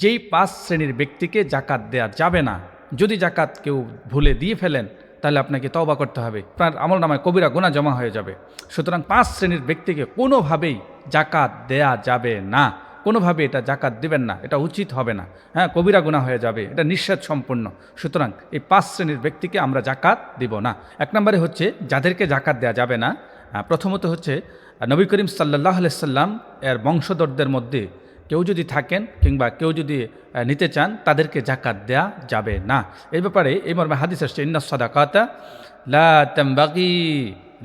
যেই 5 শ্রেণীর ব্যক্তিকে জাকাত দেয়া যাবে না, যদি জাকাত কেউ ভুলে দিয়ে ফেলেন তাহলে আপনাকে তওবা করতে হবে, আপনার আমলনামায় কবিরা গুনাহ জমা হয়ে যাবে। সুতরাং 5 শ্রেণীর ব্যক্তিকে কোনোভাবেই জাকাত দেয়া যাবে না, কোনোভাবে এটা জাকাত দিবেন না, এটা উচিত হবে না। হ্যাঁ, কবিরা গুনাহ হয়ে যাবে, এটা নিষেধ সম্পূর্ণ। সুতরাং এই 5 শ্রেণীর ব্যক্তিকে আমরা জাকাত দিব না। এক নম্বরে হচ্ছে যাদেরকে জাকাত দেয়া যাবে না, প্রথমত হচ্ছে নবী করিম সাল্লাল্লাহু আলাইহি সাল্লাম এর বংশধরদের মধ্যে কেউ যদি থাকেন কিংবা কেউ যদি নিতে চান তাদেরকে জাকাত দেয়া যাবে না। এই ব্যাপারে এই মর্মে হাদিস আসছে, ইন্নাস সাদাকাতা লা তামবাগি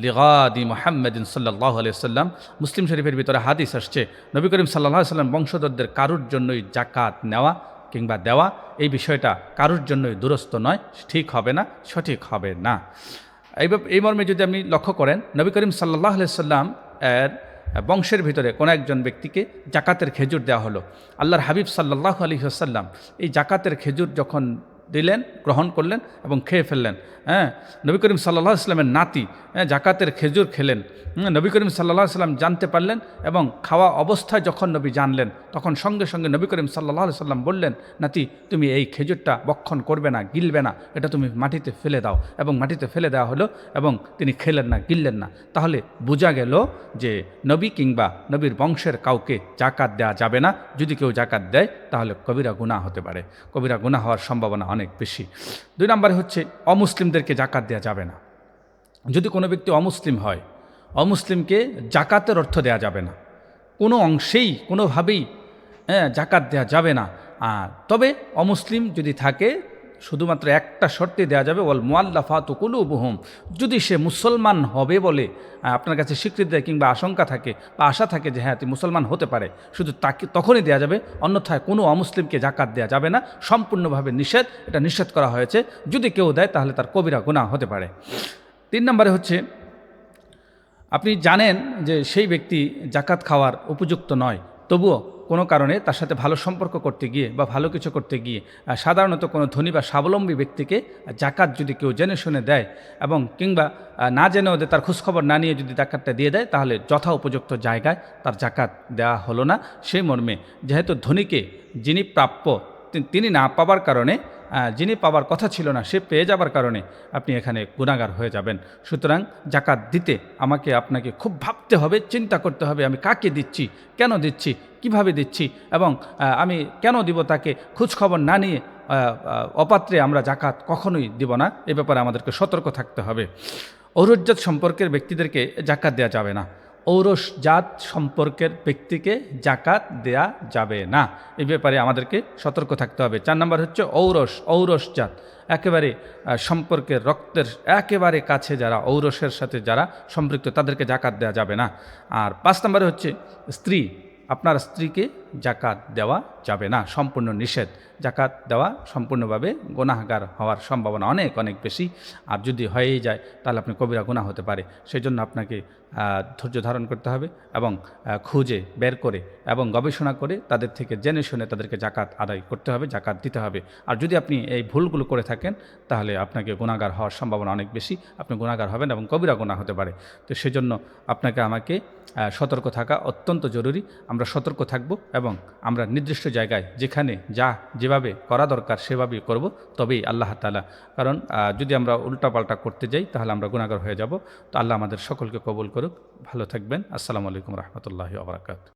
লিগাদি মুহাম্মাদিন সাল্লাল্লাহু আলাইহি সাল্লাম। মুসলিম শরীফের ভিতরে হাদিস আসছে, নবী করিম সাল্লাল্লাহু আলাইহি সাল্লাম বংশধরদের কারুর জন্যই জাকাত নেওয়া কিংবা দেওয়া এই বিষয়টা কারুর জন্যই দুরস্ত নয়, ঠিক হবে না, সঠিক হবে না। এই মর্মে যদি আপনি লক্ষ্য করেন, নবী করিম সাল্লাল্লাহু আলাইহি সাল্লাম এর বংশের ভিতরে কোনো একজন ব্যক্তিকে জাকাতের খেজুর দেওয়া হলো। আল্লাহর হাবিব সাল্লাল্লাহু আলাইহি ওয়াসাল্লাম এই জাকাতের খেজুর যখন দিলেন, গ্রহণ করলেন এবং খেয়ে ফেললেন। নবী করিম সাল্লাল্লাহু আলাইহি ওয়াসাল্লামের নাতি জাকাতের খেজুর খেলেন। নবী করিম সাল্লাল্লাহু আলাইহি ওয়াসাল্লাম জানতে পারলেন এবং খাওয়া অবস্থায় যখন নবী জানলেন তখন সঙ্গে সঙ্গে নবী করিম সাল্লাল্লাহু আলাইহি ওয়াসাল্লাম বললেন, নাতি তুমি এই খেজুরটা ভক্ষণ করবে না, গিলবে না, এটা তুমি মাটিতে ফেলে দাও। এবং মাটিতে ফেলে দেওয়া হলো এবং তিনি খেলেন না, গিললেন না। তাহলে বোঝা গেল যে নবী কিংবা নবীর বংশের কাউকে জাকাত দেওয়া যাবে না। যদি কেউ জাকাত দেয় তাহলে কবিরা গুনাহ হতে পারে, কবিরা গুনাহ হওয়ার সম্ভাবনা অনেক বেশি। 2 নম্বরে হচ্ছে অমুসলিমদেরকে জাকাত দেওয়া যাবে না। যদি কোনো ব্যক্তি অমুসলিম হয়, অমুসলিমকে জাকাতের অর্থ দেয়া যাবে না, কোনো অংশেই কোনোভাবেই জাকাত দেয়া যাবে না। তবে অমুসলিম যদি থাকে শুধুমাত্র একটা শর্তে দেওয়া যাবে, ওয়াল মুআল্লাফাতু কুলুবুহুম, যদি সে মুসলমান হবে বলে আপনার কাছে স্বীকৃতি দেয় কিংবা আশঙ্কা থাকে বা আশা থাকে যে হ্যাঁ তুই মুসলমান হতে পারে, শুধু তাকে তখনই দেওয়া যাবে, অন্যথায় কোনো অমুসলিমকে জাকাত দেওয়া যাবে না, সম্পূর্ণভাবে নিষেধ, এটা নিষেধ করা হয়েছে। যদি কেউ দেয় তাহলে তার কবিরা গুনাহ হতে পারে। 3 নম্বরে হচ্ছে আপনি জানেন যে সেই ব্যক্তি জাকাত খাওয়ার উপযুক্ত নয়, তবুও কোনো কারণে তার সাথে ভালো সম্পর্ক করতে গিয়ে বা ভালো কিছু করতে গিয়ে সাধারণত কোনো ধনী বা স্বাবলম্বী ব্যক্তিকে জাকাত যদি কেউ জেনে শুনে দেয় এবং কিংবা না জেনেও দেয়, তার খোঁজখবর না নিয়ে যদি জাকাতটা দিয়ে দেয় তাহলে যথা উপযুক্ত জায়গায় তার জাকাত দেওয়া হলো না। সেই মর্মে যেহেতু ধনীকে যিনি প্রাপ্য তিনি না পাবার কারণে, যিনি পাবার কথা ছিল না সে পেয়ে যাবার কারণে আপনি এখানে গুনাহগার হয়ে যাবেন। সুতরাং জাকাত দিতে আমাকে আপনাকে খুব ভাবতে হবে, চিন্তা করতে হবে, আমি কাকে দিচ্ছি, কেন দিচ্ছি, কিভাবে দিচ্ছি এবং আমি কেন দিব, তাকে খোঁজখবর না নিয়ে অপাত্রে আমরা জাকাত কখনোই দিব না। এ ব্যাপারে আমাদেরকে সতর্ক থাকতে হবে। ঔরসজাত সম্পর্কের ব্যক্তিদেরকে জাকাত দেওয়া যাবে না, ঔরসজাত সম্পর্কের ব্যক্তিকে জাকাত দেয়া যাবে না, এই ব্যাপারে আমাদেরকে সতর্ক থাকতে হবে। 4 নম্বর হচ্ছে ঔরসজাত, একেবারে সম্পর্কের রক্তের একেবারে কাছে যারা, ঔরসের সাথে যারা সম্পৃক্ত তাদেরকে জাকাত দেওয়া যাবে না। আর 5 নম্বরে হচ্ছে স্ত্রী, আপনার স্ত্রীকে জাকাত দেওয়া যাবে না, সম্পূর্ণ নিষেধ। জাকাত দেওয়া সম্পূর্ণভাবে গুনাহগার হওয়ার সম্ভাবনা অনেক অনেক বেশি। আর যদি হয়েই যায় তাহলে আপনি কবিরা গুনাহ হতে পারে। সেই জন্য আপনাকে ধৈর্য ধারণ করতে হবে এবং খুঁজে বের করে এবং গবেষণা করে তাদের থেকে জেনে শুনে তাদেরকে জাকাত আদায় করতে হবে, জাকাত দিতে হবে। আর যদি আপনি এই ভুলগুলো করে থাকেন তাহলে আপনাকে গুনাহগার হওয়ার সম্ভাবনা অনেক বেশি, আপনি গুনাহগার হবেন এবং কবিরা গুনাহ হতে পারে। তো সেজন্য আপনাকে আমাকে সতর্ক থাকা অত্যন্ত জরুরি। আমরা সতর্ক থাকব এবং আমরা নির্দিষ্ট জায়গায় যেখানে যা যেভাবে করা দরকার সেভাবেই করব, তবেই আল্লাহ তাআলা, কারণ যদি আমরা উল্টাপাল্টা করতে যাই তাহলে আমরা গুনাহগার হয়ে যাব। তো আল্লাহ আমাদের সকলকে কবুল করুক। ভালো থাকবেন। আসসালামু আলাইকুম রহমতুল্লাহি ওয়া বারাকাতুহু।